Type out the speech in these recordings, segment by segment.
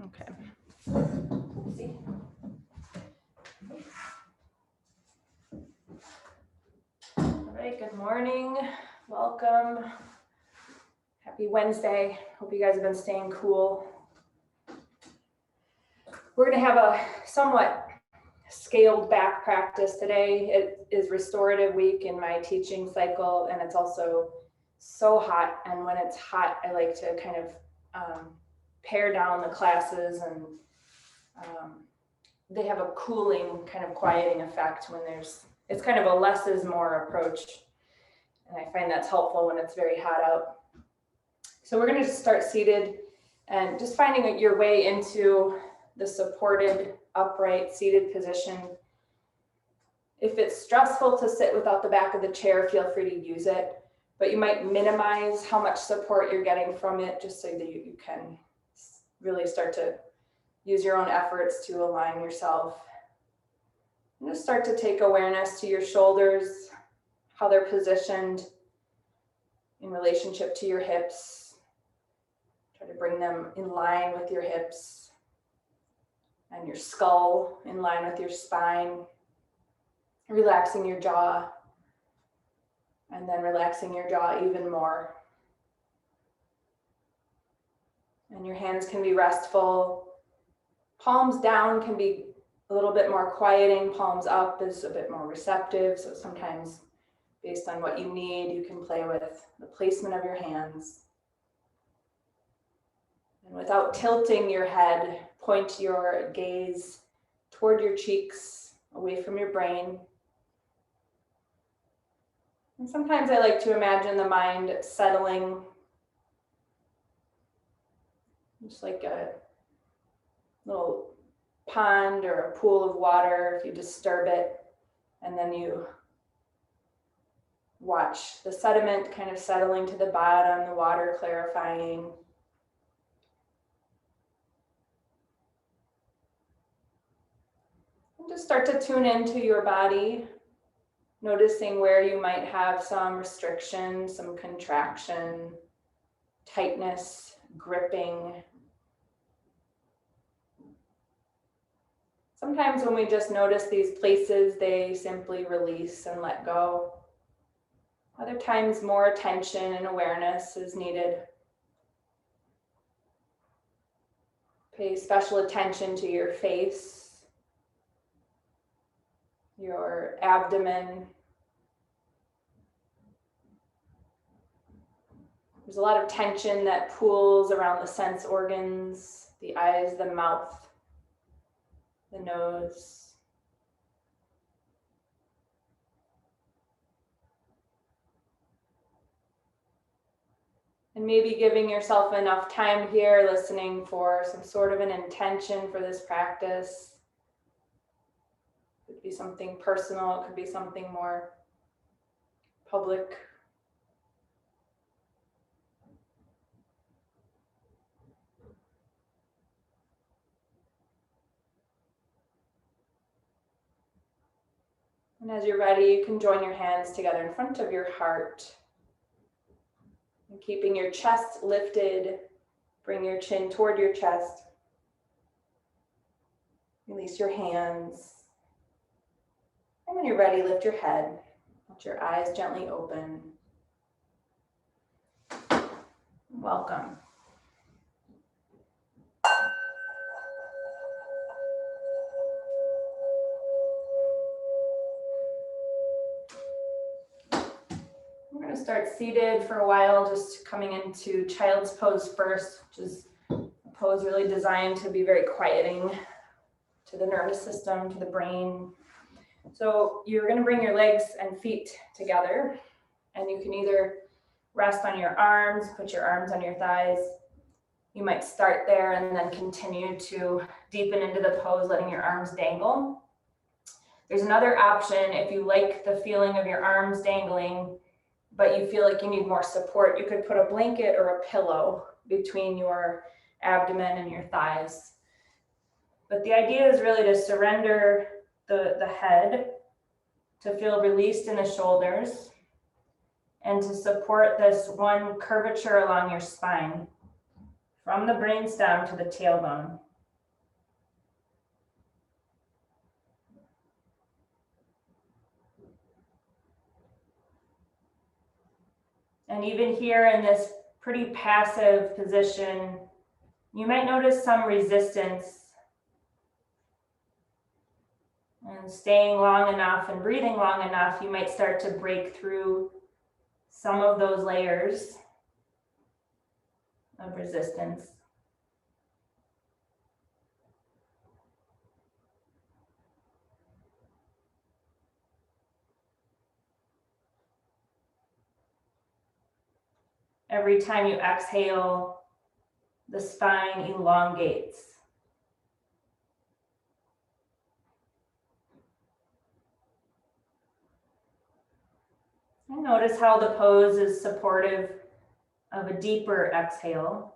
Okay. See? All right, good morning. Welcome. Happy Wednesday. Hope you guys have been staying cool. We're going to have a somewhat scaled back practice today. It is restorative week in my teaching cycle, and it's also so hot. And when it's hot, I like to kind of pare down the classes, and they have a cooling, kind of quieting effect when it's kind of a less is more approach. And I find that's helpful when it's very hot out. So we're going to just start seated and just finding your way into the supported, upright, seated position. If it's stressful to sit without the back of the chair, feel free to use it, but you might minimize how much support you're getting from it just so that you can really start to use your own efforts to align yourself. And just start to take awareness to your shoulders, how they're positioned in relationship to your hips. Try to bring them in line with your hips and your skull in line with your spine. Relaxing your jaw, and then relaxing your jaw even more. And your hands can be restful. Palms down can be a little bit more quieting. Palms up is a bit more receptive. So sometimes based on what you need, you can play with the placement of your hands. And without tilting your head, point your gaze toward your cheeks, away from your brain. And sometimes I like to imagine the mind settling, just like a little pond or a pool of water. If you disturb it, and then you watch the sediment kind of settling to the bottom, the water clarifying. And just start to tune into your body, noticing where you might have some restriction, some contraction, tightness, gripping. Sometimes when we just notice these places, they simply release and let go. Other times, more attention and awareness is needed. Pay special attention to your face, your abdomen. There's a lot of tension that pools around the sense organs, the eyes, the mouth, the nose. And maybe giving yourself enough time here, listening for some sort of an intention for this practice. It could be something personal, it could be something more public. And as you're ready, you can join your hands together in front of your heart. And keeping your chest lifted, bring your chin toward your chest. Release your hands. And when you're ready, lift your head. Let your eyes gently open. Welcome. We're going to start seated for a while, just coming into child's pose first, which is a pose really designed to be very quieting to the nervous system, to the brain. So you're going to bring your legs and feet together, and you can either rest on your arms, put your arms on your thighs. You might start there and then continue to deepen into the pose, letting your arms dangle. There's another option if you like the feeling of your arms dangling, but you feel like you need more support. You could put a blanket or a pillow between your abdomen and your thighs. But the idea is really to surrender the head, to feel released in the shoulders, and to support this one curvature along your spine, from the brainstem to the tailbone. And even here in this pretty passive position, you might notice some resistance. And staying long enough and breathing long enough, you might start to break through some of those layers of resistance. Every time you exhale, the spine elongates. And notice how the pose is supportive of a deeper exhale.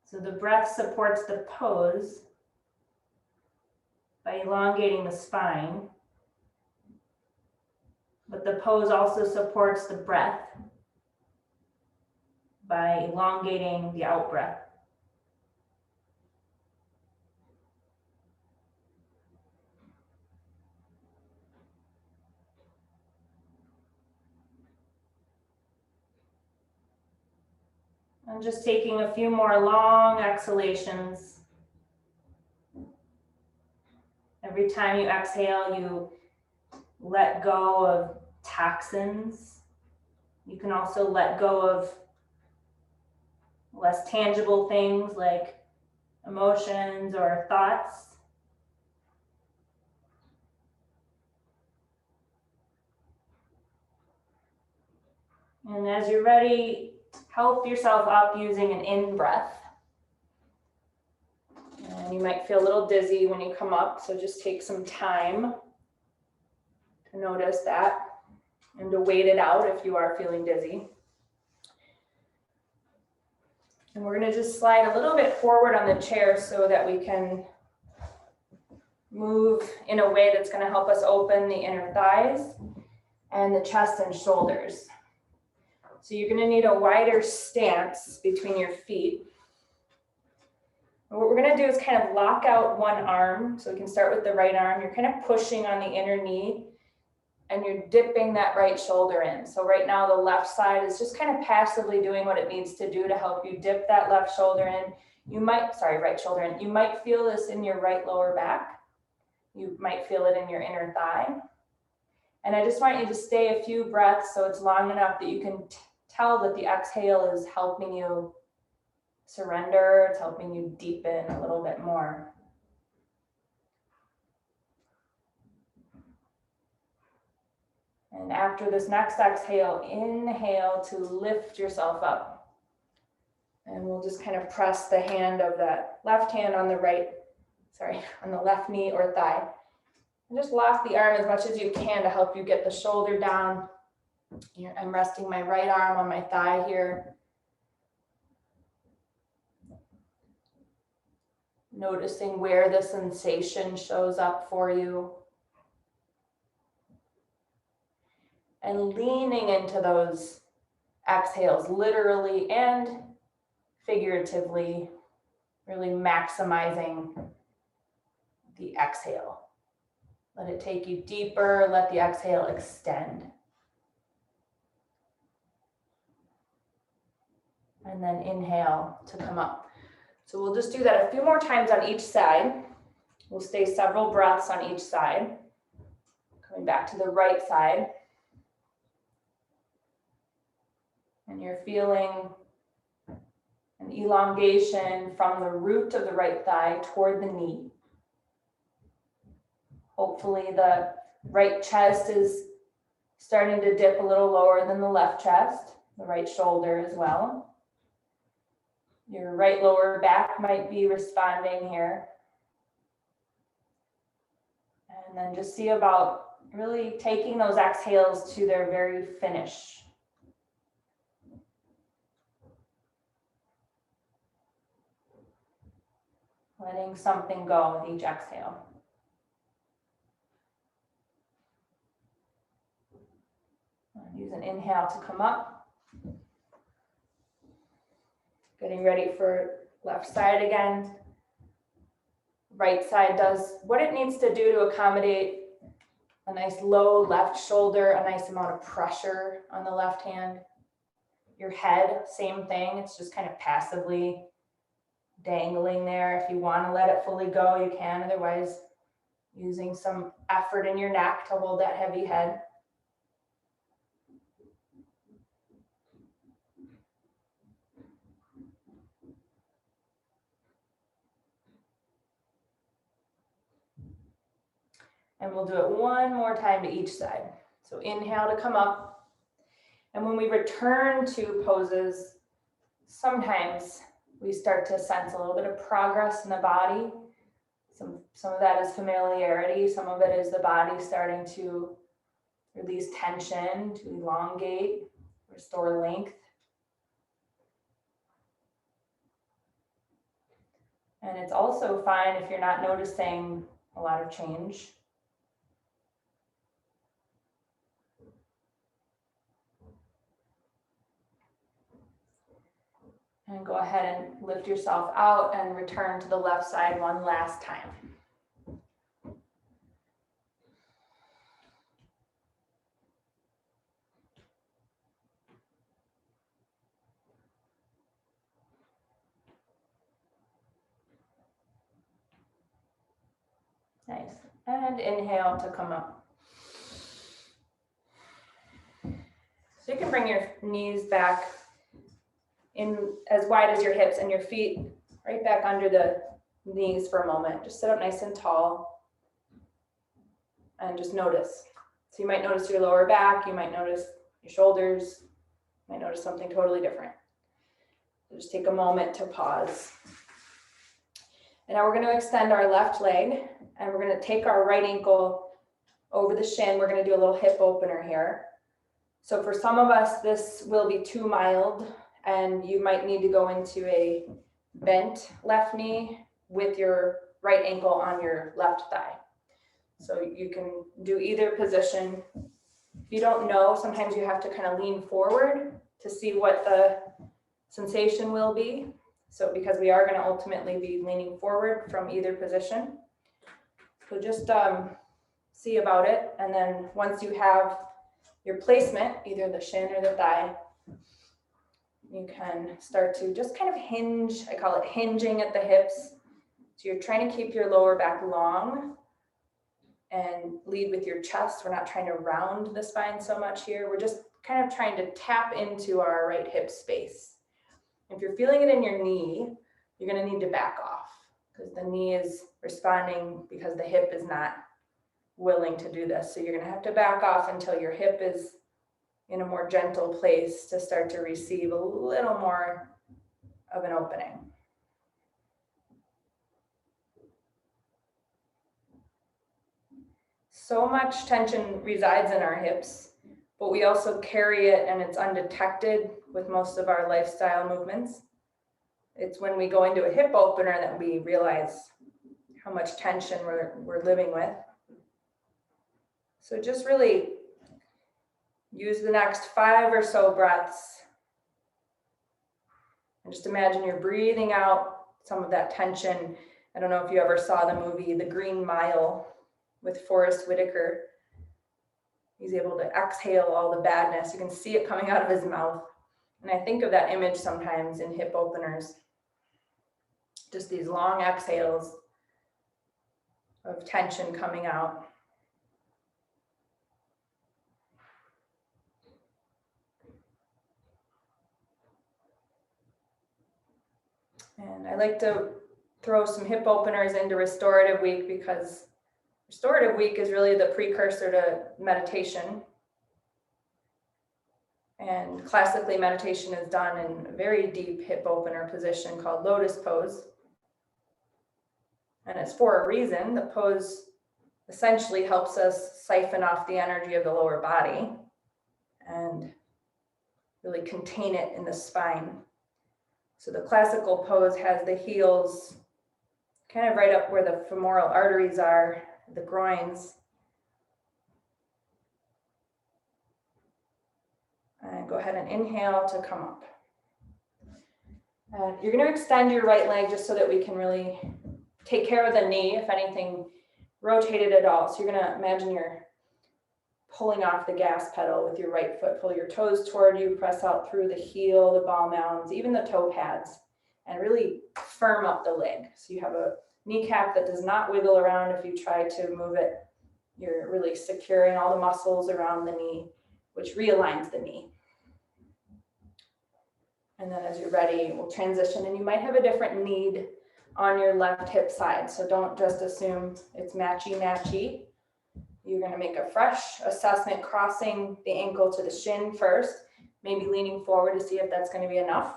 So the breath supports the pose by elongating the spine, but the pose also supports the breath by elongating the out breath. And just taking a few more long exhalations. Every time you exhale, you let go of toxins. You can also let go of less tangible things like emotions or thoughts. And as you're ready, help yourself up using an in breath. And you might feel a little dizzy when you come up, so just take some time to notice that and to wait it out if you are feeling dizzy. And we're going to just slide a little bit forward on the chair so that we can move in a way that's going to help us open the inner thighs and the chest and shoulders. So you're going to need a wider stance between your feet. And what we're going to do is kind of lock out one arm. So we can start with the right arm. You're kind of pushing on the inner knee and you're dipping that right shoulder in. So right now the left side is just kind of passively doing what it needs to do to help you dip that left shoulder in. Right shoulder in. You might feel this in your right lower back. You might feel it in your inner thigh. And I just want you to stay a few breaths so it's long enough that you can tell that the exhale is helping you surrender. It's helping you deepen a little bit more. And after this next exhale, inhale to lift yourself up. And we'll just kind of press the hand of that left hand on the on the left knee or thigh. And just lock the arm as much as you can to help you get the shoulder down. Here, I'm resting my right arm on my thigh here. Noticing where the sensation shows up for you. And leaning into those exhales, literally and figuratively, really maximizing the exhale. Let it take you deeper, let the exhale extend. And then inhale to come up. So we'll just do that a few more times on each side. We'll stay several breaths on each side. Coming back to the right side. And you're feeling an elongation from the root of the right thigh toward the knee. Hopefully the right chest is starting to dip a little lower than the left chest, the right shoulder as well. Your right lower back might be responding here. And then just see about really taking those exhales to their very finish. Letting something go with each exhale. Use an inhale to come up. Getting ready for left side again. Right side does what it needs to do to accommodate A nice low left shoulder, a nice amount of pressure on the left hand. Your head, same thing. It's just kind of passively dangling there. If you want to let it fully go, you can. Otherwise, using some effort in your neck to hold that heavy head. And we'll do it one more time to each side. So inhale to come up. And when we return to poses, sometimes we start to sense a little bit of progress in the body. Some of that is familiarity. Some of it is the body starting to release tension, to elongate, restore length. And it's also fine if you're not noticing a lot of change. And go ahead and lift yourself out and return to the left side one last time. Nice. And inhale to come up. So you can bring your knees back in as wide as your hips and your feet right back under the knees for a moment. Just sit up nice and tall and just notice. So you might notice your lower back, you might notice your shoulders, you might notice something totally different. So just take a moment to pause. And now we're going to extend our left leg and we're going to take our right ankle over the shin. We're going to do a little hip opener here. So for some of us, this will be too mild and you might need to go into a bent left knee with your right ankle on your left thigh. So you can do either position. If you don't know, sometimes you have to kind of lean forward to see what the sensation will be. So because we are going to ultimately be leaning forward from either position. So just see about it. And then once you have your placement, either the shin or the thigh, you can start to just kind of hinge. I call it hinging at the hips. So you're trying to keep your lower back long and lead with your chest. We're not trying to round the spine so much here. We're just kind of trying to tap into our right hip space. If you're feeling it in your knee, you're going to need to back off because the knee is responding because the hip is not willing to do this. So you're going to have to back off until your hip is in a more gentle place to start to receive a little more of an opening. So much tension resides in our hips, but we also carry it and it's undetected with most of our lifestyle movements. It's when we go into a hip opener that we realize how much tension we're living with. So just really use the next 5 or so breaths and just imagine you're breathing out some of that tension. I don't know if you ever saw the movie The Green Mile with Forrest Whitaker. He's able to exhale all the badness. You can see it coming out of his mouth. And I think of that image sometimes in hip openers. Just these long exhales of tension coming out. And I like to throw some hip openers into restorative week because restorative week is really the precursor to meditation. And classically, meditation is done in a very deep hip opener position called lotus pose. And it's for a reason. The pose essentially helps us siphon off the energy of the lower body and really contain it in the spine. So the classical pose has the heels kind of right up where the femoral arteries are, the groins. And go ahead and inhale to come up. And you're going to extend your right leg just so that we can really take care of the knee, if anything rotated at all. So you're going to imagine your pulling off the gas pedal with your right foot. Pull your toes toward you, press out through the heel, the ball mounds, even the toe pads, and really firm up the leg. So you have a kneecap that does not wiggle around. If you try to move it, you're really securing all the muscles around the knee, which realigns the knee. And then as you're ready, we'll transition, and you might have a different need on your left hip side. So don't just assume it's matchy-matchy. You're going to make a fresh assessment, crossing the ankle to the shin first, maybe leaning forward to see if that's going to be enough.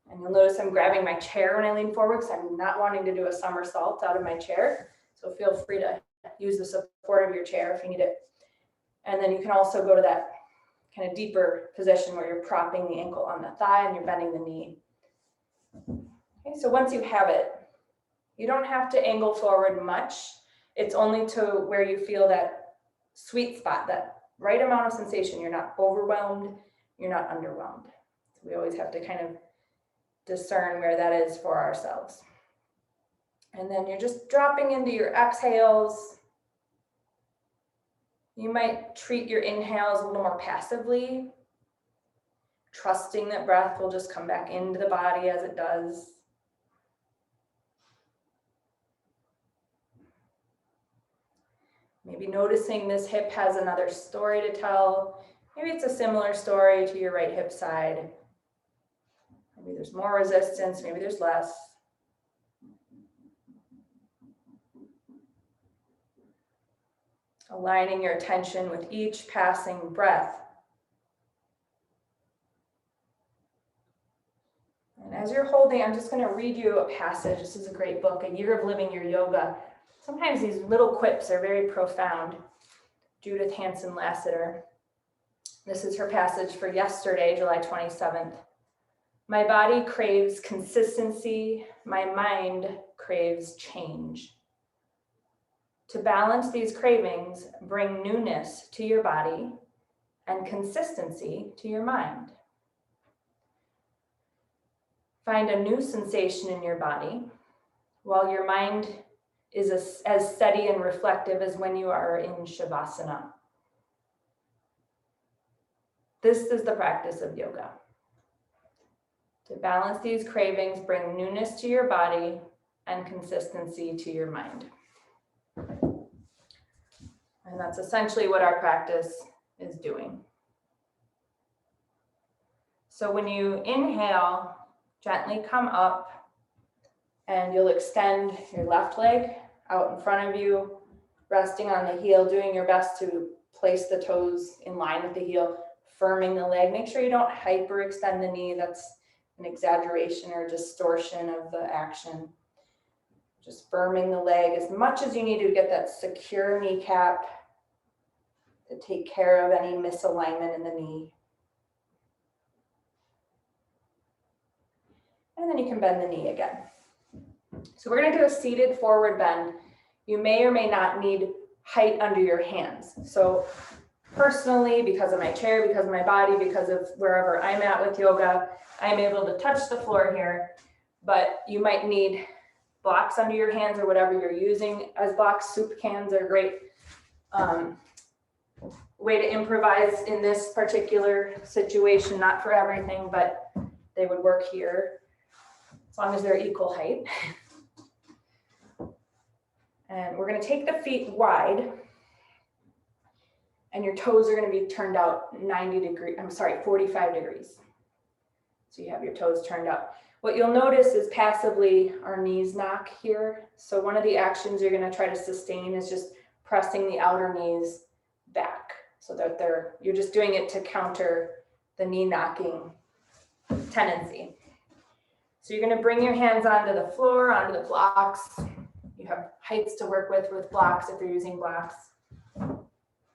And you'll notice I'm grabbing my chair when I lean forward because I'm not wanting to do a somersault out of my chair. So feel free to use the support of your chair if you need it. And then you can also go to that kind of deeper position where you're propping the ankle on the thigh and you're bending the knee. Okay, so once you have it, you don't have to angle forward much. It's only to where you feel that sweet spot, that right amount of sensation. You're not overwhelmed, you're not underwhelmed. So we always have to kind of discern where that is for ourselves. And then you're just dropping into your exhales. You might treat your inhales a little more passively, trusting that breath will just come back into the body as it does. Maybe noticing this hip has another story to tell. Maybe it's a similar story to your right hip side. Maybe there's more resistance, maybe there's less. Aligning your attention with each passing breath. And as you're holding, I'm just going to read you a passage. This is a great book, A Year of Living Your Yoga. Sometimes these little quips are very profound. Judith Hanson Lassiter. This is her passage for yesterday, July 27th. My body craves consistency. My mind craves change. To balance these cravings, bring newness to your body and consistency to your mind. Find a new sensation in your body while your mind is as steady and reflective as when you are in Shavasana. This is the practice of yoga. To balance these cravings, bring newness to your body and consistency to your mind. And that's essentially what our practice is doing. So when you inhale, gently come up and you'll extend your left leg out in front of you, resting on the heel, doing your best to place the toes in line with the heel, firming the leg. Make sure you don't hyperextend the knee. That's an exaggeration or distortion of the action. Just firming the leg as much as you need to get that secure kneecap to take care of any misalignment in the knee. And then you can bend the knee again. So we're going to do a seated forward bend. You may or may not need height under your hands. So personally, because of my chair, because of my body, because of wherever I'm at with yoga, I'm able to touch the floor here, but you might need blocks under your hands or whatever you're using as blocks. Soup cans are a great way to improvise in this particular situation, not for everything, but they would work here as long as they're equal height. And we're going to take the feet wide and your toes are going to be turned out 45 degrees. So you have your toes turned out. What you'll notice is passively our knees knock here. So one of the actions you're going to try to sustain is just pressing the outer knees back so that you're just doing it to counter the knee knocking tendency. So you're going to bring your hands onto the floor, onto the blocks. You have heights to work with blocks if you're using blocks.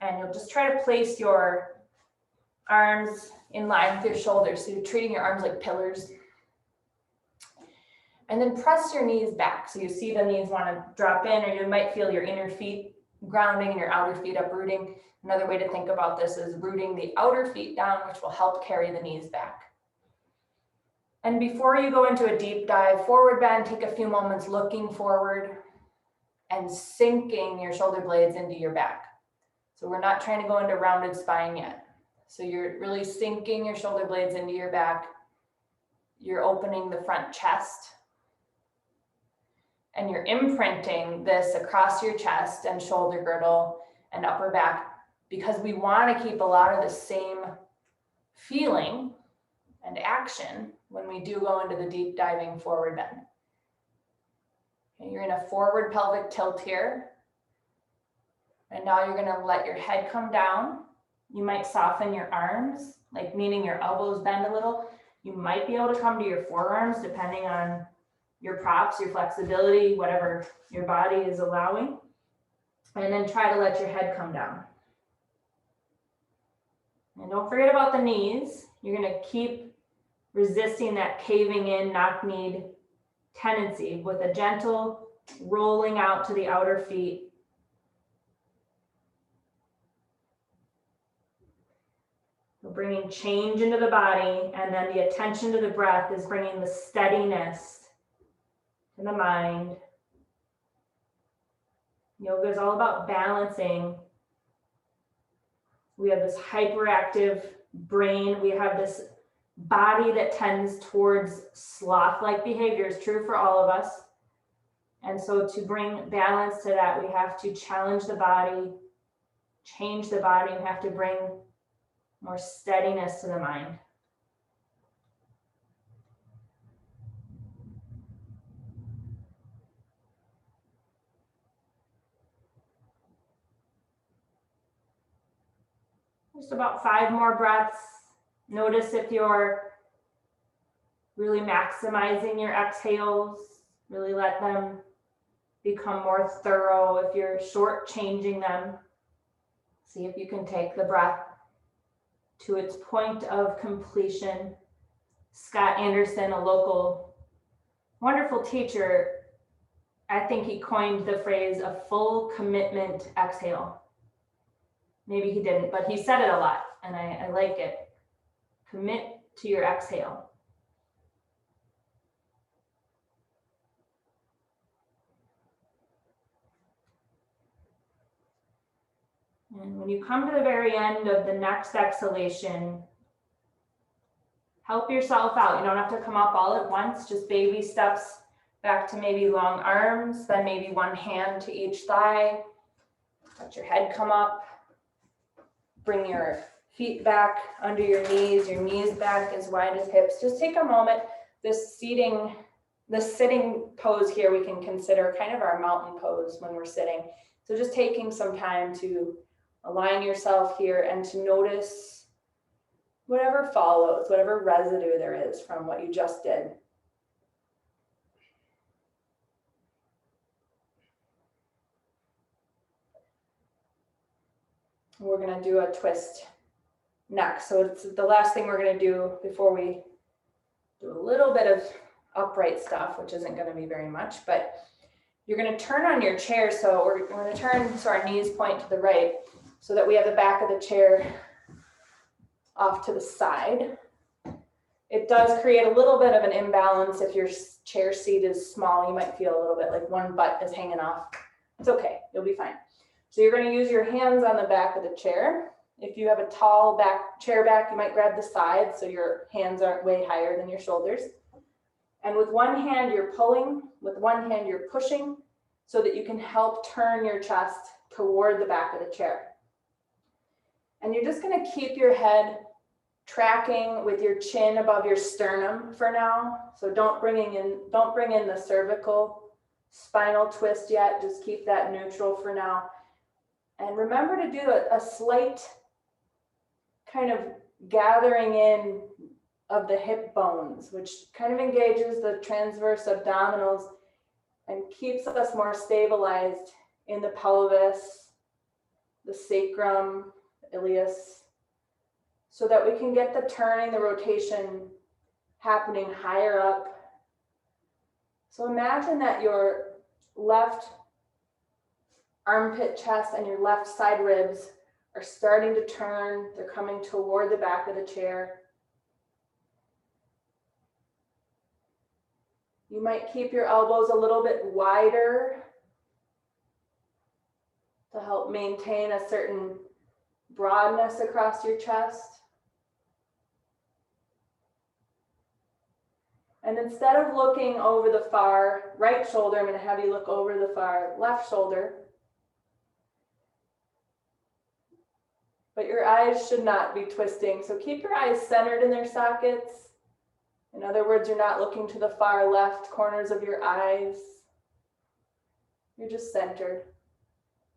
And you'll just try to place your arms in line with your shoulders. So you're treating your arms like pillars. And then press your knees back. So you see the knees want to drop in, or you might feel your inner feet grounding and your outer feet uprooting. Another way to think about this is rooting the outer feet down, which will help carry the knees back. And before you go into a deep dive forward bend, take a few moments looking forward and sinking your shoulder blades into your back. So we're not trying to go into rounded spine yet. So you're really sinking your shoulder blades into your back. You're opening the front chest. And you're imprinting this across your chest and shoulder girdle and upper back, because we want to keep a lot of the same feeling and action when we do go into the deep diving forward bend. Okay, you're in a forward pelvic tilt here. And now you're going to let your head come down. You might soften your arms, like meaning your elbows bend a little. You might be able to come to your forearms depending on your props, your flexibility, whatever your body is allowing. And then try to let your head come down. And don't forget about the knees. You're going to keep resisting that caving in, knock-kneed tendency with a gentle rolling out to the outer feet. So bringing change into the body, and then the attention to the breath is bringing the steadiness to the mind. Yoga is all about balancing. We have this hyperactive brain. We have this body that tends towards sloth-like behaviors, true for all of us. And so to bring balance to that, we have to challenge the body, change the body, and have to bring more steadiness to the mind. Just about 5 more breaths. Notice if you're really maximizing your exhales, really let them become more thorough. If you're shortchanging them, see if you can take the breath to its point of completion. Scott Anderson, a local wonderful teacher, I think he coined the phrase a full commitment exhale. Maybe he didn't, but he said it a lot, and I like it. Commit to your exhale. And when you come to the very end of the next exhalation, help yourself out. You don't have to come up all at once, just baby steps back to maybe long arms, then maybe one hand to each thigh. Let your head come up. Bring your feet back under your knees back as wide as hips. Just take a moment. This sitting pose here we can consider kind of our mountain pose when we're sitting. So just taking some time to align yourself here and to notice whatever follows, whatever residue there is from what you just did. We're going to do a twist next. So it's the last thing we're going to do before we do a little bit of upright stuff, which isn't going to be very much, but you're going to turn on your chair. So we're going to turn so our knees point to the right so that we have the back of the chair off to the side. It does create a little bit of an imbalance. If your chair seat is small, you might feel a little bit like one butt is hanging off. It's okay, you'll be fine. So you're going to use your hands on the back of the chair. If you have a tall chair back, you might grab the side so your hands aren't way higher than your shoulders. And with one hand you're pulling, with one hand you're pushing so that you can help turn your chest toward the back of the chair. And you're just going to keep your head tracking with your chin above your sternum for now. So don't bring in the cervical spinal twist yet. Just keep that neutral for now. And remember to do a slight kind of gathering in of the hip bones, which kind of engages the transverse abdominals and keeps us more stabilized in the pelvis, the sacrum, the iliacus, so that we can get the turning, the rotation happening higher up. So imagine that your left armpit chest and your left side ribs are starting to turn. They're coming toward the back of the chair. You might keep your elbows a little bit wider to help maintain a certain broadness across your chest. And instead of looking over the far right shoulder, I'm going to have you look over the far left shoulder. But your eyes should not be twisting. So keep your eyes centered in their sockets. In other words, you're not looking to the far left corners of your eyes. You're just centered.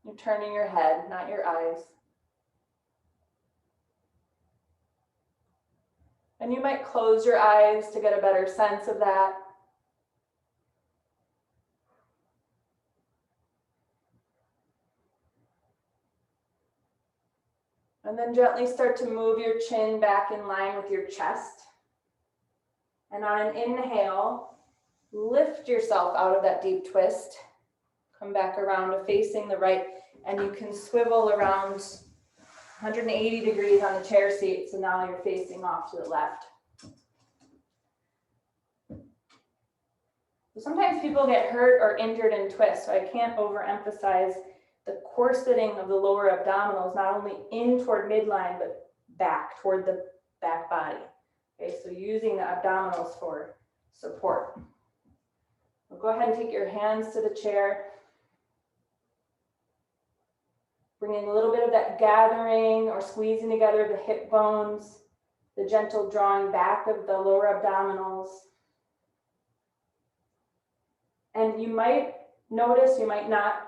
You're turning your head, not your eyes. And you might close your eyes to get a better sense of that. And then gently start to move your chin back in line with your chest. And on an inhale, lift yourself out of that deep twist. Come back around to facing the right, and you can swivel around 180 degrees on the chair seat, so now you're facing off to the left. Sometimes people get hurt or injured in twists, so I can't overemphasize the corseting of the lower abdominals, not only in toward midline, but back toward the back body. Okay, so using the abdominals for support. We'll go ahead and take your hands to the chair. Bringing a little bit of that gathering or squeezing together the hip bones, the gentle drawing back of the lower abdominals. And you might notice, you might not,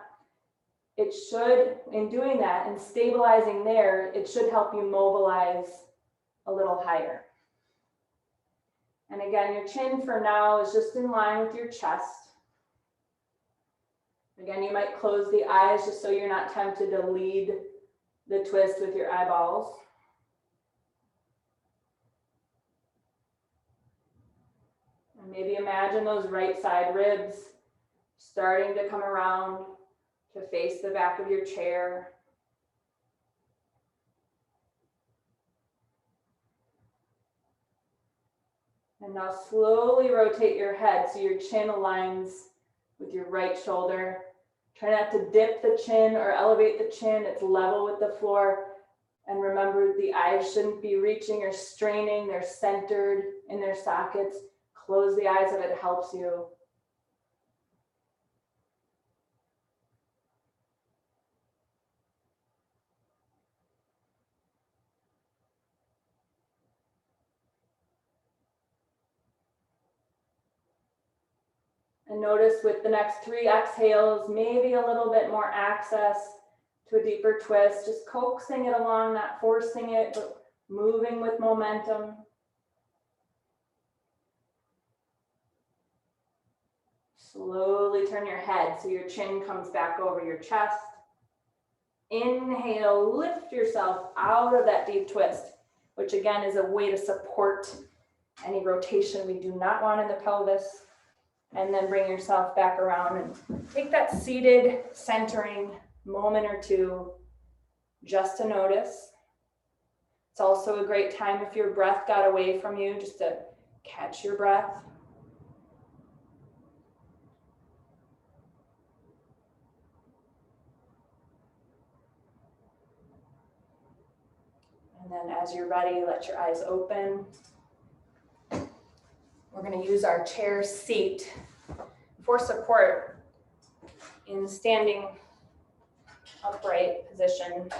it should, in doing that and stabilizing there, it should help you mobilize a little higher. And again, your chin for now is just in line with your chest. Again, you might close the eyes just so you're not tempted to lead the twist with your eyeballs. And maybe imagine those right side ribs starting to come around to face the back of your chair. And now slowly rotate your head so your chin aligns with your right shoulder. Try not to dip the chin or elevate the chin. It's level with the floor. And remember, the eyes shouldn't be reaching or straining. They're centered in their sockets. Close the eyes if it helps you. And notice with the next 3 exhales, maybe a little bit more access to a deeper twist, just coaxing it along, not forcing it, but moving with momentum. Slowly turn your head so your chin comes back over your chest. Inhale, lift yourself out of that deep twist, which again is a way to support any rotation we do not want in the pelvis. And then bring yourself back around and take that seated centering moment or two just to notice. It's also a great time if your breath got away from you, just to catch your breath. And then as you're ready, let your eyes open. We're going to use our chair seat for support in standing upright position.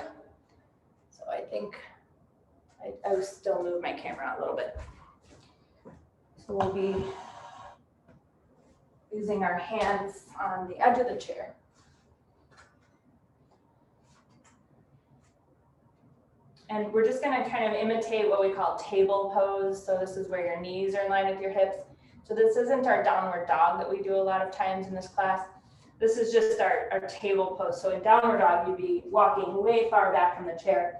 So I think I will still move my camera a little bit. So we'll be using our hands on the edge of the chair. And we're just going to kind of imitate what we call table pose. So this is where your knees are in line with your hips. So this isn't our downward dog that we do a lot of times in this class. This is just our table pose. So in downward dog, you'd be walking way far back from the chair.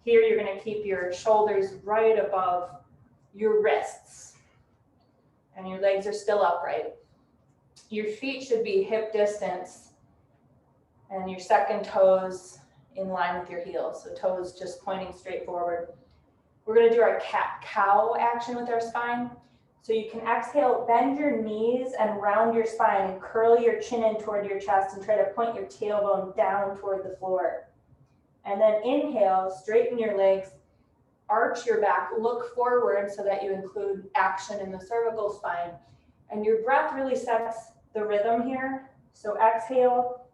Here, you're going to keep your shoulders right above your wrists. And your legs are still upright. Your feet should be hip distance. And your second toes in line with your heels, so toes just pointing straight forward. We're going to do our cat-cow action with our spine. So you can exhale, bend your knees and round your spine and curl your chin in toward your chest and try to point your tailbone down toward the floor. And then inhale, straighten your legs, arch your back, look forward so that you include action in the cervical spine. And your breath really sets the rhythm here. So exhale,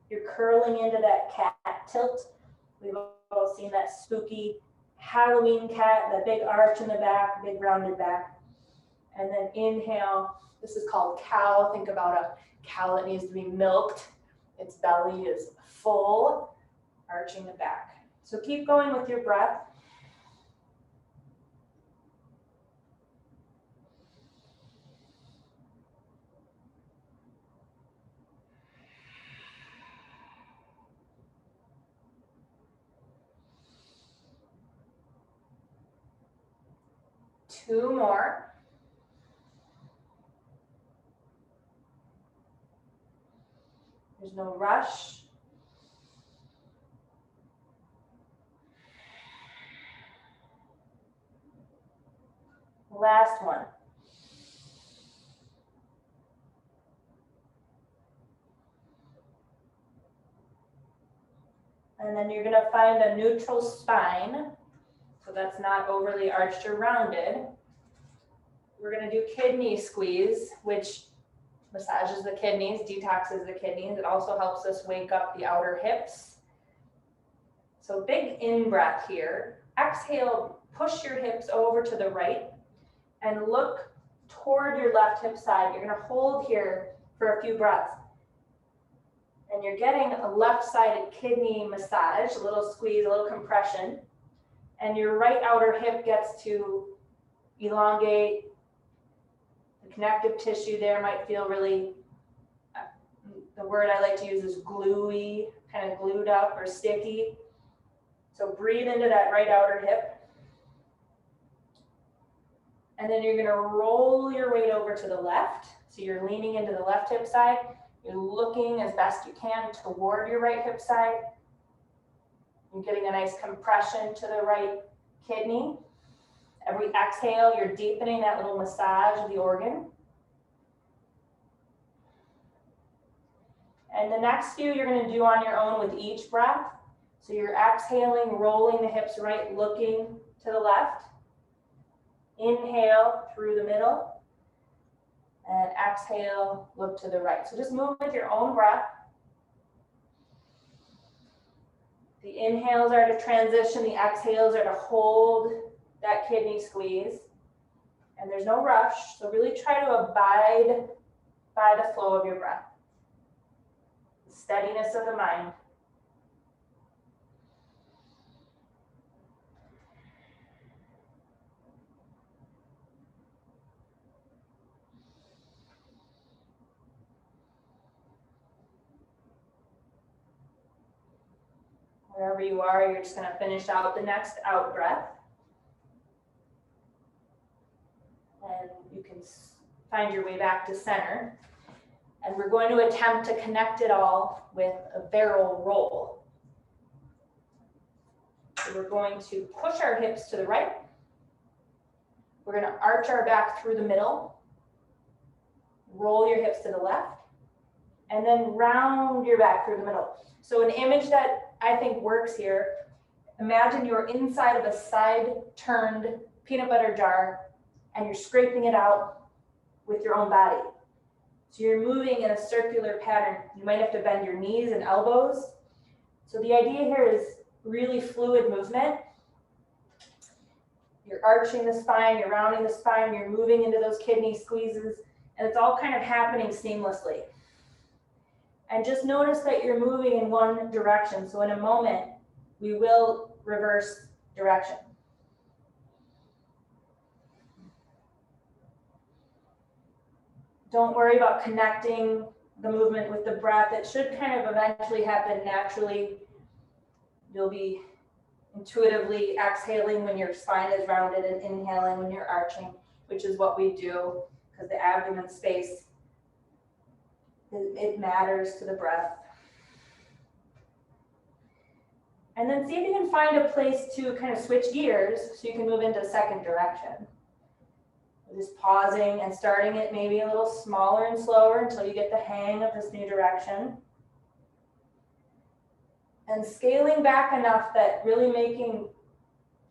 you're curling into that cat tilt. We've all seen that spooky Halloween cat, that big arch in the back, big rounded back. And then inhale, this is called cow. Think about a cow that needs to be milked. Its belly is full, arching the back. So keep going with your breath. Two more. There's no rush. Last one. And then you're going to find a neutral spine. So that's not overly arched or rounded. We're going to do kidney squeeze, which massages the kidneys, detoxes the kidneys. It also helps us wake up the outer hips. So big in breath here. Exhale, push your hips over to the right and look toward your left hip side. You're going to hold here for a few breaths. And you're getting a left-sided kidney massage, a little squeeze, a little compression. And your right outer hip gets to elongate. The connective tissue there might feel really, the word I like to use is gluey, kind of glued up or sticky. So breathe into that right outer hip. And then you're going to roll your weight over to the left. So you're leaning into the left hip side. You're looking as best you can toward your right hip side. You're getting a nice compression to the right kidney. Every exhale, you're deepening that little massage of the organ. And the next few you're going to do on your own with each breath. So you're exhaling, rolling the hips right, looking to the left. Inhale through the middle. And exhale, look to the right. So just move with your own breath. The inhales are to transition. The exhales are to hold that kidney squeeze. And there's no rush. So really try to abide by the flow of your breath. The steadiness of the mind. Wherever you are, you're just going to finish out the next out breath. And you can find your way back to center. And we're going to attempt to connect it all with a barrel roll. So we're going to push our hips to the right. We're going to arch our back through the middle. Roll your hips to the left. And then round your back through the middle. So an image that I think works here, imagine you're inside of a side-turned peanut butter jar and you're scraping it out with your own body. So you're moving in a circular pattern. You might have to bend your knees and elbows. So the idea here is really fluid movement. You're arching the spine, you're rounding the spine, you're moving into those kidney squeezes, and it's all kind of happening seamlessly. And just notice that you're moving in one direction. So in a moment, we will reverse direction. Don't worry about connecting the movement with the breath. It should kind of eventually happen naturally. You'll be intuitively exhaling when your spine is rounded and inhaling when you're arching, which is what we do because the abdomen space, it matters to the breath. And then see if you can find a place to kind of switch gears so you can move into a second direction. Just pausing and starting it maybe a little smaller and slower until you get the hang of this new direction. And scaling back enough that really making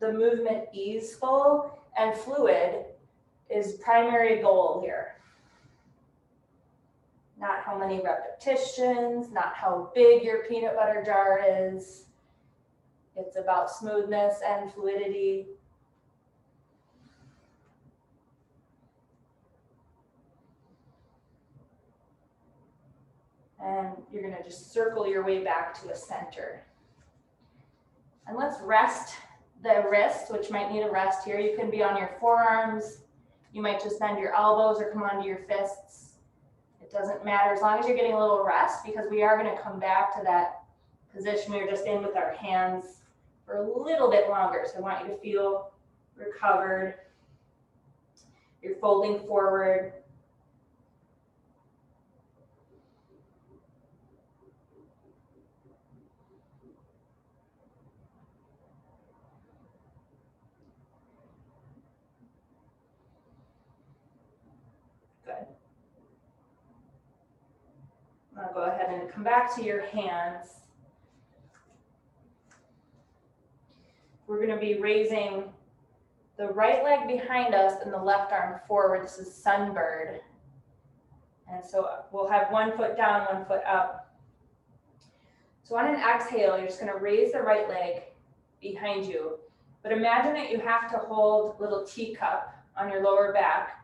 the movement easeful and fluid is primary goal here. Not how many repetitions, not how big your peanut butter jar is. It's about smoothness and fluidity. And you're going to just circle your way back to a center. And let's rest the wrist, which might need a rest here. You can be on your forearms. You might just bend your elbows or come onto your fists. It doesn't matter as long as you're getting a little rest, because we are going to come back to that position we were just in with our hands for a little bit longer. So I want you to feel recovered. You're folding forward. Good. I'll go ahead and come back to your hands. We're going to be raising the right leg behind us and the left arm forward. This is sunbird. And so we'll have one foot down, one foot up. So on an exhale, you're just going to raise the right leg behind you. But imagine that you have to hold a little teacup on your lower back.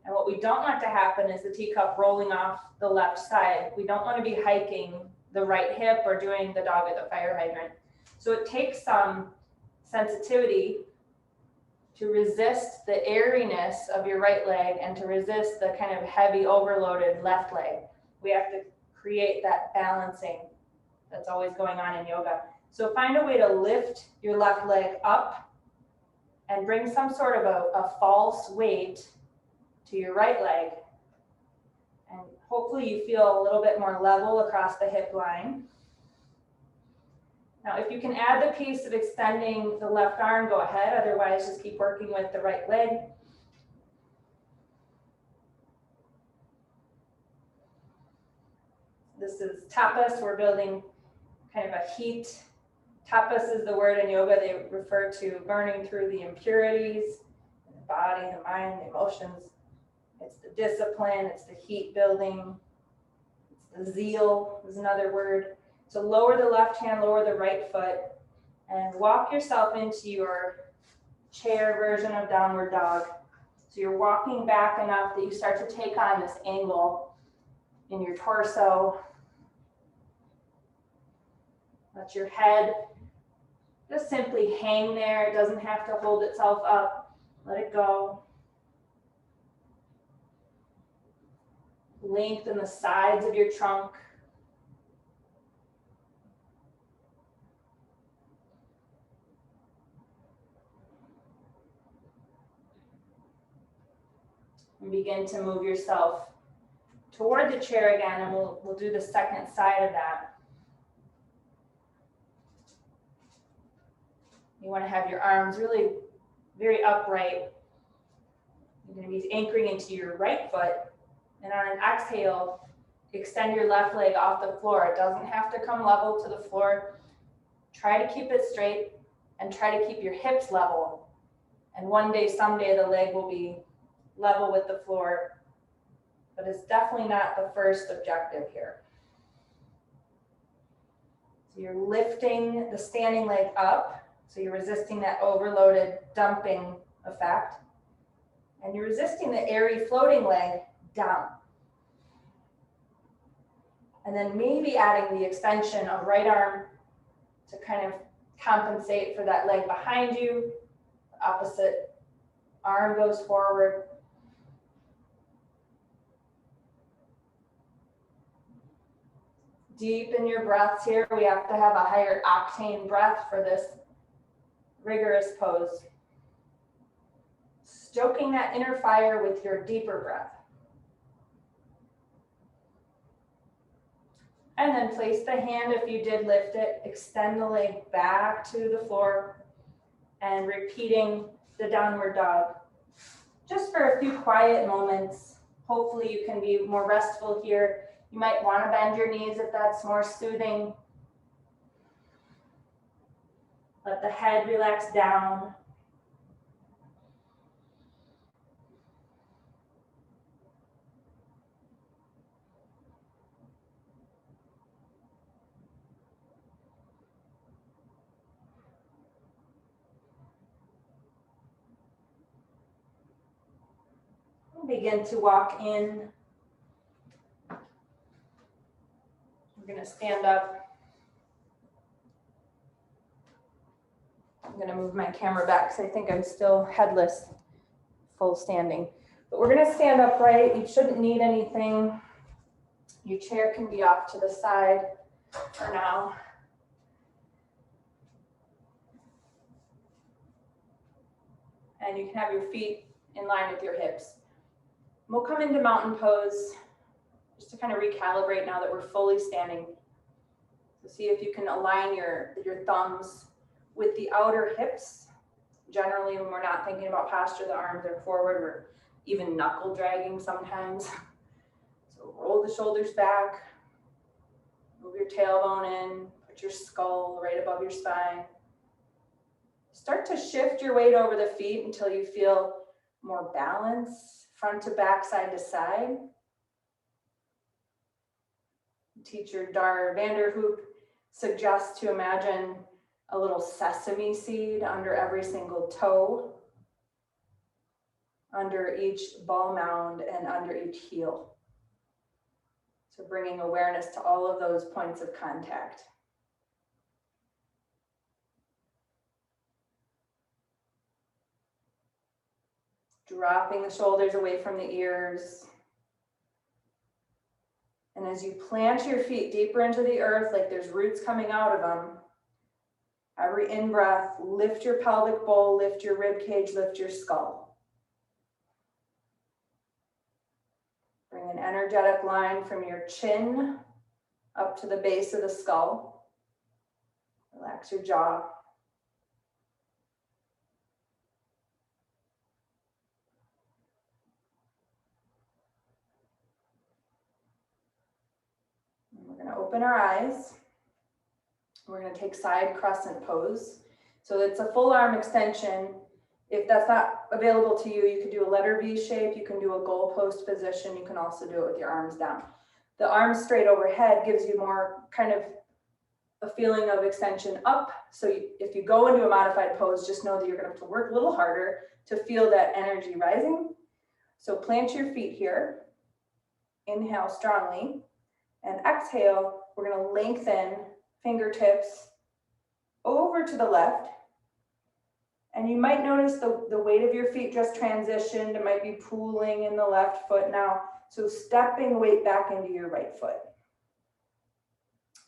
And what we don't want to happen is the teacup rolling off the left side. We don't want to be hiking the right hip or doing the dog at the fire hydrant. So it takes some sensitivity to resist the airiness of your right leg and to resist the kind of heavy overloaded left leg. We have to create that balancing that's always going on in yoga. So find a way to lift your left leg up and bring some sort of a false weight to your right leg. And hopefully you feel a little bit more level across the hip line. Now, if you can add the piece of extending the left arm, go ahead. Otherwise, just keep working with the right leg. This is tapas. We're building kind of a heat. Tapas is the word in yoga. They refer to burning through the impurities in the body, the mind, the emotions. It's the discipline. It's the heat building. It's the zeal is another word. So lower the left hand, lower the right foot, and walk yourself into your chair version of downward dog. So you're walking back enough that you start to take on this angle in your torso. Let your head just simply hang there. It doesn't have to hold itself up. Let it go. Lengthen the sides of your trunk. And begin to move yourself toward the chair again, and we'll do the second side of that. You want to have your arms really very upright. You're going to be anchoring into your right foot, and on an exhale, extend your left leg off the floor. It doesn't have to come level to the floor. Try to keep it straight and try to keep your hips level. And one day, someday, the leg will be level with the floor, but it's definitely not the first objective here. So you're lifting the standing leg up, so you're resisting that overloaded dumping effect, and you're resisting the airy floating leg down. And then maybe adding the extension of right arm to kind of compensate for that leg behind you. The opposite arm goes forward. Deepen your breaths here. We have to have a higher octane breath for this rigorous pose. Stoking that inner fire with your deeper breath. And then place the hand, if you did lift it, extend the leg back to the floor and repeating the downward dog. Just for a few quiet moments. Hopefully you can be more restful here. You might want to bend your knees if that's more soothing. Let the head relax down. Begin to walk in. We're going to stand up. I'm going to move my camera back because I think I'm still headless, full standing. But we're going to stand upright. You shouldn't need anything. Your chair can be off to the side for now. And you can have your feet in line with your hips. We'll come into mountain pose just to kind of recalibrate now that we're fully standing. So see if you can align your thumbs with the outer hips. Generally, when we're not thinking about posture, the arms are forward. We're even knuckle dragging sometimes. So roll the shoulders back, move your tailbone in, put your skull right above your spine. Start to shift your weight over the feet until you feel more balance, front to back, side to side. Teacher Dar Vanderhoek suggests to imagine a little sesame seed under every single toe, under each ball mound, and under each heel. So bringing awareness to all of those points of contact. Dropping the shoulders away from the ears. And as you plant your feet deeper into the earth, like there's roots coming out of them, every in-breath, lift your pelvic bowl, lift your rib cage, lift your skull. Bring an energetic line from your chin up to the base of the skull. Relax your jaw. We're going to open our eyes. We're going to take side crescent pose. So it's a full arm extension. If that's not available to you, you can do a letter V shape. You can do a goalpost position. You can also do it with your arms down. The arms straight overhead gives you more kind of a feeling of extension up. So if you go into a modified pose, just know that you're going to have to work a little harder to feel that energy rising. So plant your feet here. Inhale strongly. And exhale, we're going to lengthen fingertips over to the left. And you might notice the weight of your feet just transitioned. It might be pooling in the left foot now. So stepping weight back into your right foot.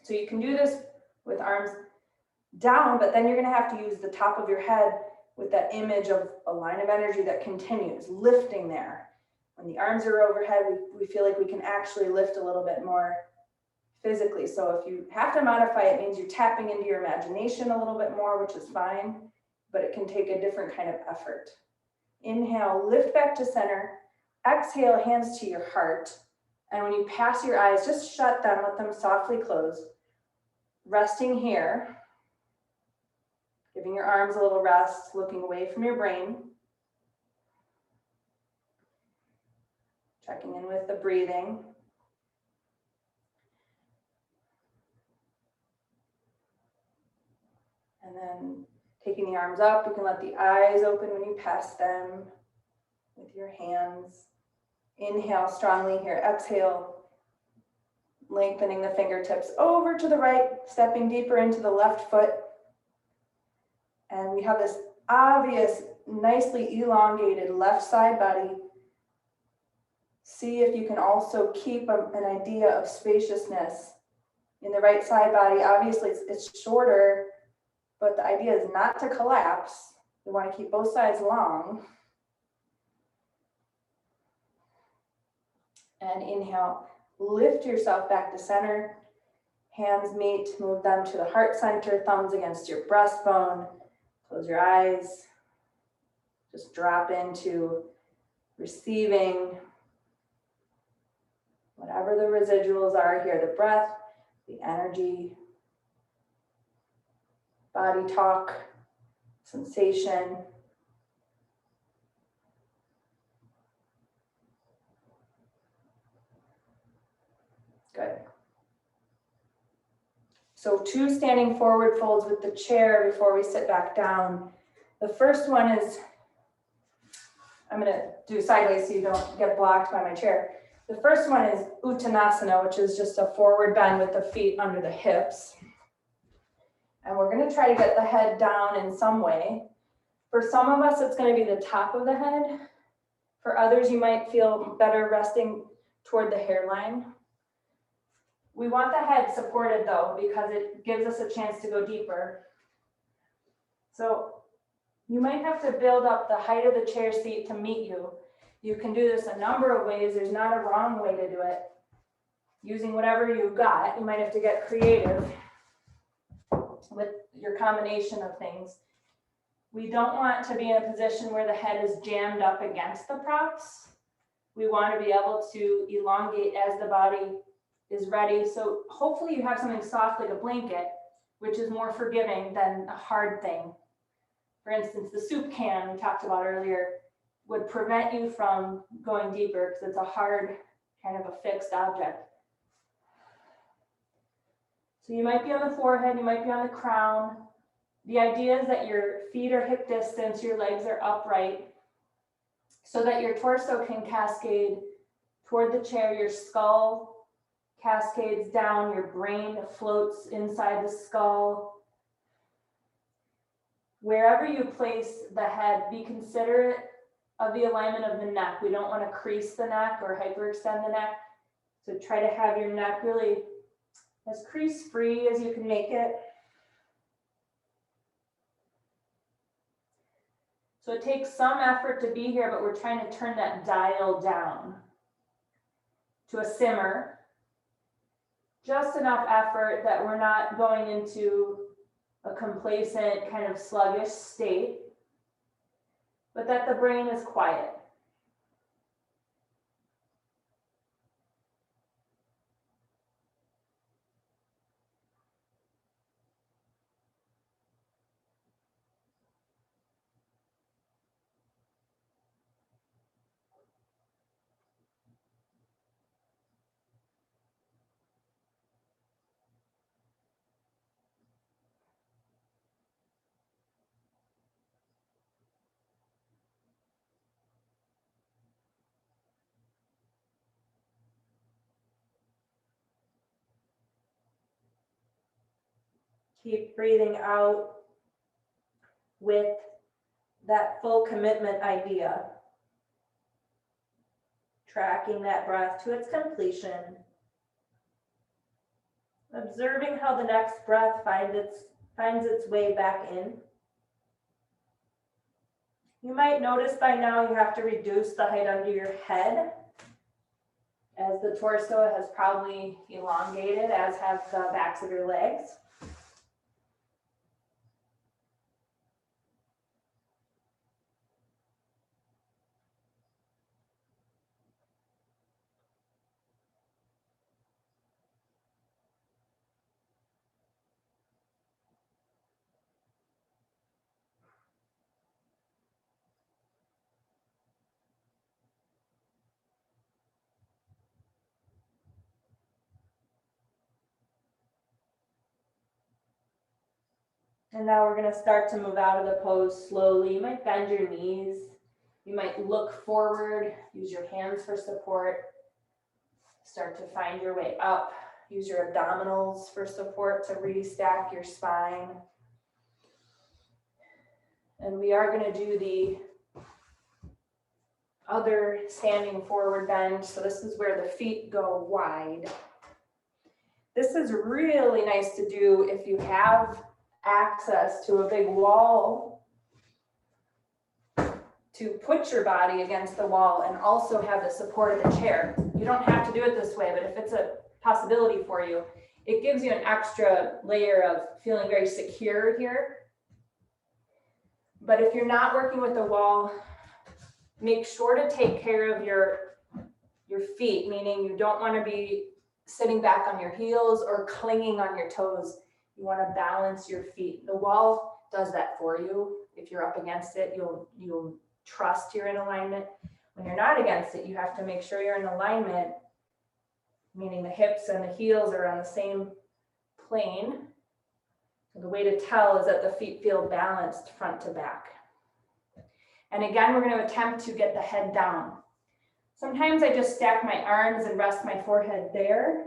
So you can do this with arms down, but then you're going to have to use the top of your head with that image of a line of energy that continues, lifting there. When the arms are overhead, we feel like we can actually lift a little bit more physically. So if you have to modify, it means you're tapping into your imagination a little bit more, which is fine, but it can take a different kind of effort. Inhale, lift back to center. Exhale, hands to your heart. And when you pass your eyes, just shut them, let them softly close. Resting here, giving your arms a little rest, looking away from your brain. Checking in with the breathing. And then taking the arms up, you can let the eyes open when you pass them with your hands. Inhale strongly here. Exhale, lengthening the fingertips over to the right, stepping deeper into the left foot. And we have this obvious, nicely elongated left side body. See if you can also keep an idea of spaciousness in the right side body. Obviously, it's shorter, but the idea is not to collapse. We want to keep both sides long. And inhale, lift yourself back to center. Hands meet, move them to the heart center, thumbs against your breastbone. Close your eyes. Just drop into receiving whatever the residuals are here, the breath, the energy. body talk, sensation. Good. So 2 standing forward folds with the chair before we sit back down. The first one is, I'm going to do sideways so you don't get blocked by my chair. The first one is Uttanasana, which is just a forward bend with the feet under the hips. And we're going to try to get the head down in some way. For some of us, it's going to be the top of the head. For others, you might feel better resting toward the hairline. We want the head supported though, because it gives us a chance to go deeper. So you might have to build up the height of the chair seat to meet you. You can do this a number of ways. There's not a wrong way to do it. Using whatever you've got, you might have to get creative with your combination of things. We don't want to be in a position where the head is jammed up against the props. We want to be able to elongate as the body is ready. So hopefully you have something soft like a blanket, which is more forgiving than a hard thing. For instance, the soup can we talked about earlier would prevent you from going deeper because it's a hard, kind of a fixed object. So you might be on the forehead, you might be on the crown. The idea is that your feet are hip distance, your legs are upright, so that your torso can cascade toward the chair, your skull cascades down, your brain floats inside the skull. Wherever you place the head, be considerate of the alignment of the neck. We don't want to crease the neck or hyperextend the neck. So try to have your neck really as crease free as you can make it. So it takes some effort to be here, but we're trying to turn that dial down to a simmer. Just enough effort that we're not going into a complacent, kind of sluggish state, but that the brain is quiet. Keep breathing out with that full commitment idea. Tracking that breath to its completion. Observing how the next breath finds its way back in. You might notice by now you have to reduce the height under your head, as the torso has probably elongated, as have the backs of your legs. And now we're going to start to move out of the pose slowly. You might bend your knees. You might look forward, use your hands for support. Start to find your way up. Use your abdominals for support to restack your spine. And we are going to do the other standing forward bend. So this is where the feet go wide. This is really nice to do if you have access to a big wall, to put your body against the wall and also have the support of the chair. You don't have to do it this way, but if it's a possibility for you, it gives you an extra layer of feeling very secure here. But if you're not working with the wall, make sure to take care of your feet, meaning you don't want to be sitting back on your heels or clinging on your toes. You want to balance your feet. The wall does that for you. If you're up against it, you'll trust you're in alignment. When you're not against it, you have to make sure you're in alignment, meaning the hips and the heels are on the same plane. The way to tell is that the feet feel balanced front to back. And again, we're going to attempt to get the head down. Sometimes I just stack my arms and rest my forehead there.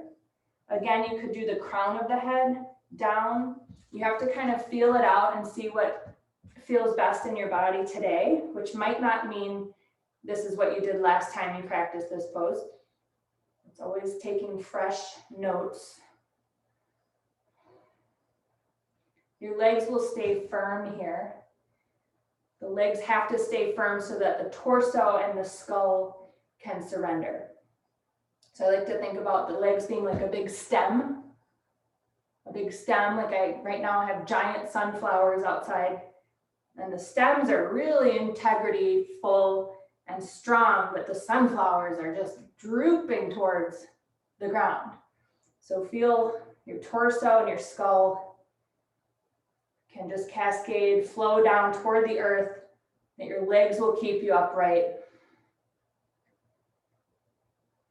Again, you could do the crown of the head down. You have to kind of feel it out and see what feels best in your body today, which might not mean this is what you did last time you practiced this pose. It's always taking fresh notes. Your legs will stay firm here. The legs have to stay firm so that the torso and the skull can surrender. So I like to think about the legs being like a big stem. Like I right now have giant sunflowers outside. And the stems are really integrity full and strong, but the sunflowers are just drooping towards the ground. So feel your torso and your skull can just cascade, flow down toward the earth, that your legs will keep you upright.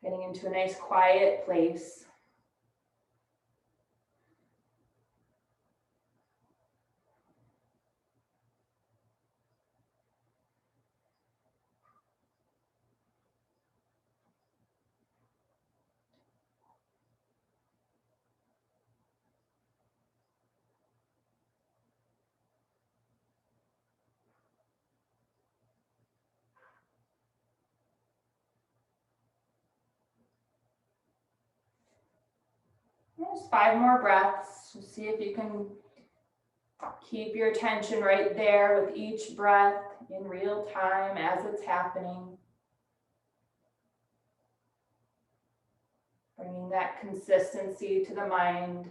Getting into a nice quiet place. Just 5 more breaths. Just see if you can keep your attention right there with each breath in real time as it's happening. Bringing that consistency to the mind.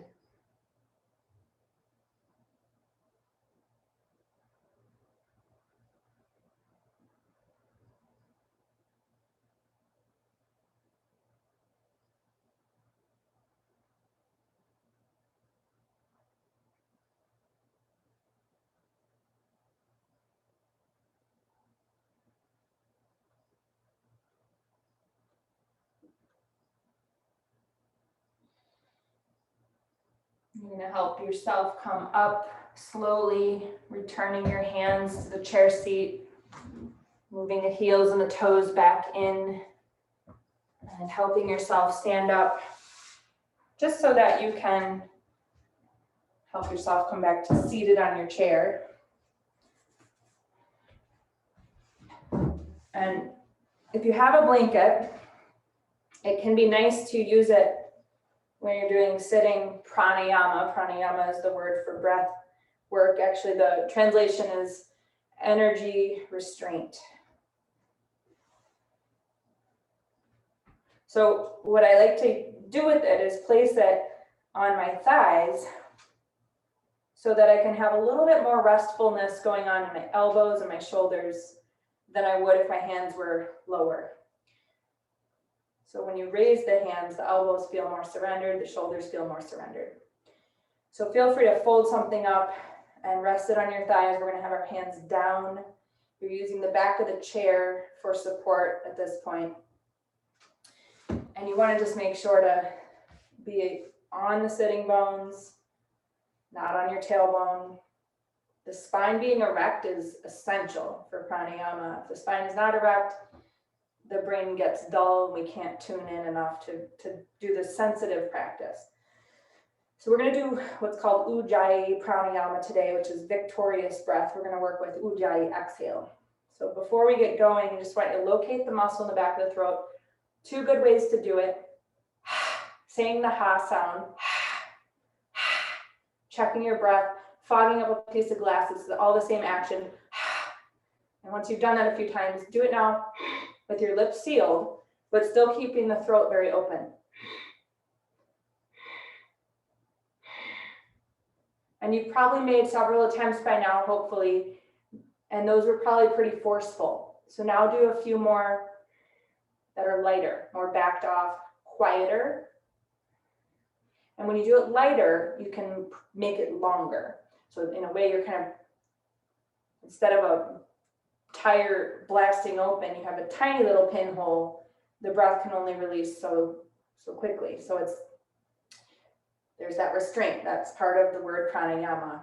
You're going to help yourself come up slowly, returning your hands to the chair seat, moving the heels and the toes back in, and helping yourself stand up just so that you can help yourself come back to seated on your chair. And if you have a blanket, it can be nice to use it when you're doing sitting pranayama. Pranayama is the word for breath work. Actually, the translation is energy restraint. So what I like to do with it is place it on my thighs so that I can have a little bit more restfulness going on in my elbows and my shoulders than I would if my hands were lower. So when you raise the hands, the elbows feel more surrendered, the shoulders feel more surrendered. So feel free to fold something up and rest it on your thighs. We're going to have our hands down. You're using the back of the chair for support at this point. And you want to just make sure to be on the sitting bones, not on your tailbone. The spine being erect is essential for pranayama. If the spine is not erect, the brain gets dull and we can't tune in enough to do the sensitive practice. So we're going to do what's called Ujjayi Pranayama today, which is victorious breath. We're going to work with Ujjayi exhale. So before we get going, I just want you to locate the muscle in the back of the throat. 2 good ways to do it. Saying the ha sound. Checking your breath. Fogging up a piece of glass. It's all the same action. And once you've done that a few times, do it now with your lips sealed, but still keeping the throat very open. And you've probably made several attempts by now, hopefully, and those were probably pretty forceful. So now do a few more that are lighter, more backed off, quieter. And when you do it lighter, you can make it longer. So in a way, you're kind of, instead of a tire blasting open, you have a tiny little pinhole. The breath can only release so quickly. So there's that restraint. That's part of the word pranayama.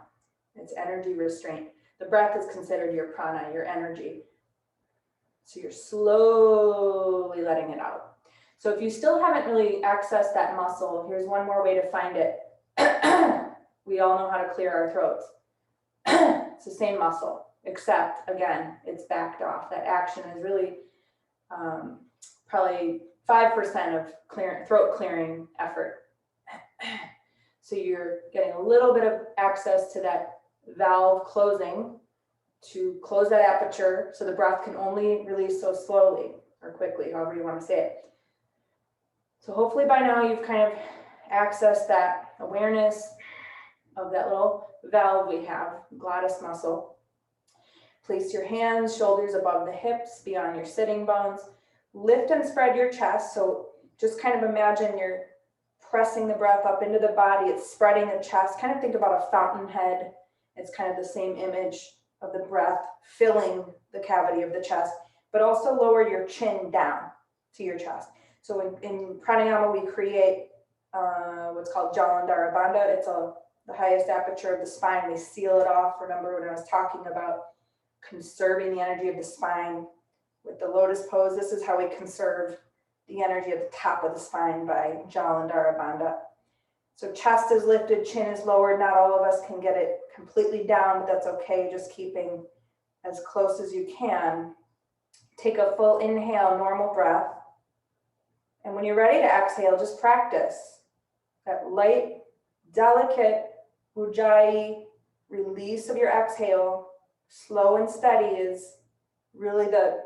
It's energy restraint. The breath is considered your prana, your energy. So you're slowly letting it out. So if you still haven't really accessed that muscle, here's one more way to find it. We all know how to clear our throats. It's the same muscle, except again, it's backed off. That action is really probably 5% of throat clearing effort. So you're getting a little bit of access to that valve closing to close that aperture so the breath can only release so slowly or quickly, however you want to say it. So hopefully by now you've kind of accessed that awareness of that little valve we have, glottis muscle. Place your hands, shoulders above the hips, beyond your sitting bones. Lift and spread your chest. So just kind of imagine you're pressing the breath up into the body. It's spreading the chest. Kind of think about a fountainhead. It's kind of the same image of the breath filling the cavity of the chest, but also lower your chin down to your chest. So in pranayama, we create what's called jalandhara bandha. It's the highest aperture of the spine. We seal it off. Remember when I was talking about conserving the energy of the spine with the lotus pose? This is how we conserve the energy at the top of the spine by jalandhara bandha. So chest is lifted, chin is lowered. Not all of us can get it completely down, but that's okay. Just keeping as close as you can. Take a full inhale, normal breath. And when you're ready to exhale, just practice that light, delicate Ujjayi release of your exhale. Slow and steady is really the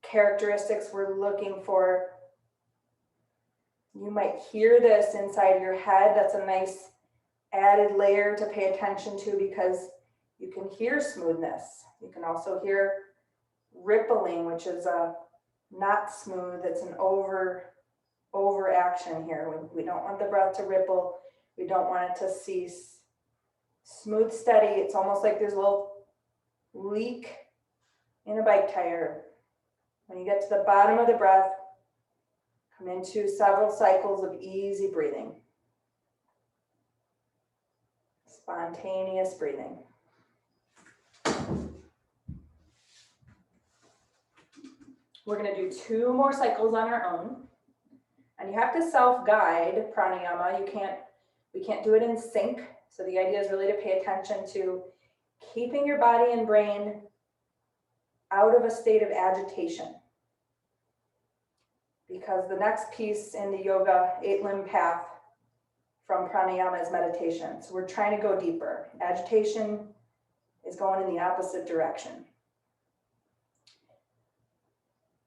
characteristics we're looking for. You might hear this inside your head. That's a nice added layer to pay attention to because you can hear smoothness. You can also hear rippling, which is not smooth. It's an over action here. We don't want the breath to ripple. We don't want it to cease. Smooth, steady. It's almost like there's a little leak in a bike tire. When you get to the bottom of the breath, come into several cycles of easy breathing. Spontaneous breathing. We're going to do 2 more cycles on our own. And you have to self-guide pranayama. We can't do it in sync. So the idea is really to pay attention to keeping your body and brain out of a state of agitation. Because the next piece in the yoga 8-limb path from pranayama is meditation. So we're trying to go deeper. Agitation is going in the opposite direction.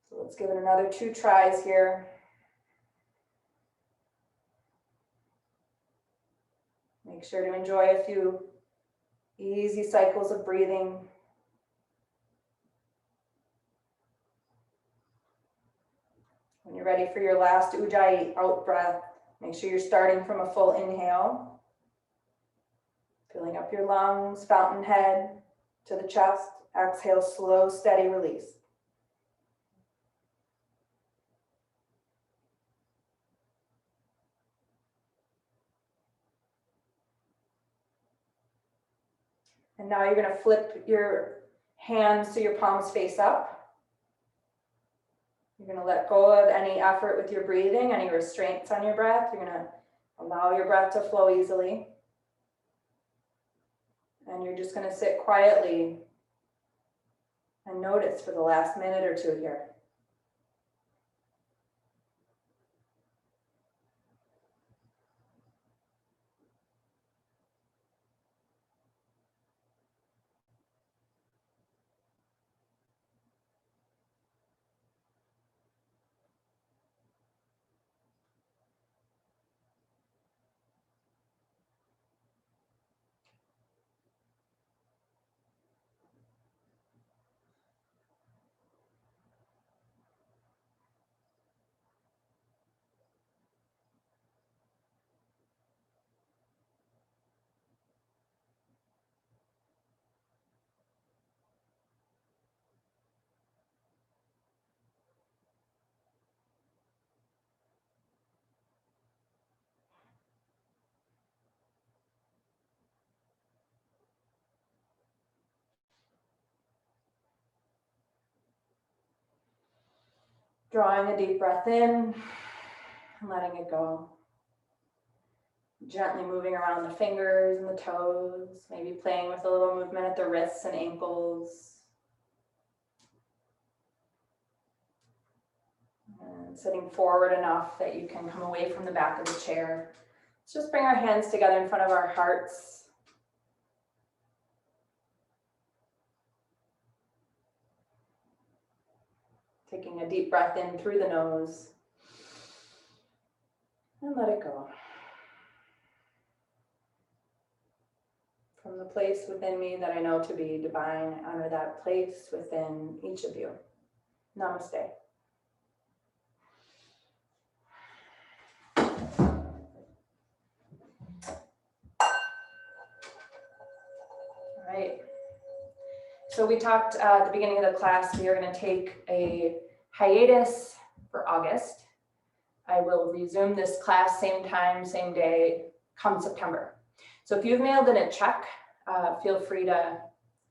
So let's give it another 2 tries here. Make sure to enjoy a few easy cycles of breathing. When you're ready for your last Ujjayi out breath, make sure you're starting from a full inhale. Filling up your lungs, fountainhead to the chest. Exhale, slow, steady release. And now you're going to flip your hands so your palms face up. You're going to let go of any effort with your breathing, any restraints on your breath. You're going to allow your breath to flow easily. And you're just going to sit quietly and notice for the last minute or 2 here. Drawing a deep breath in and letting it go. Gently moving around the fingers and the toes, maybe playing with a little movement at the wrists and ankles. And sitting forward enough that you can come away from the back of the chair. Let's just bring our hands together in front of our hearts. Taking a deep breath in through the nose. And let it go. From the place within me that I know to be divine, I honor that place within each of you. Namaste. All right. So we talked at the beginning of the class, we are going to take a hiatus for August. I will resume this class same time, same day, come September. So if you've mailed in a check, feel free to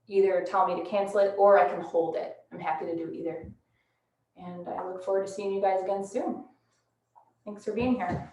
either tell me to cancel it or I can hold it. I'm happy to do either. And I look forward to seeing you guys again soon. Thanks for being here.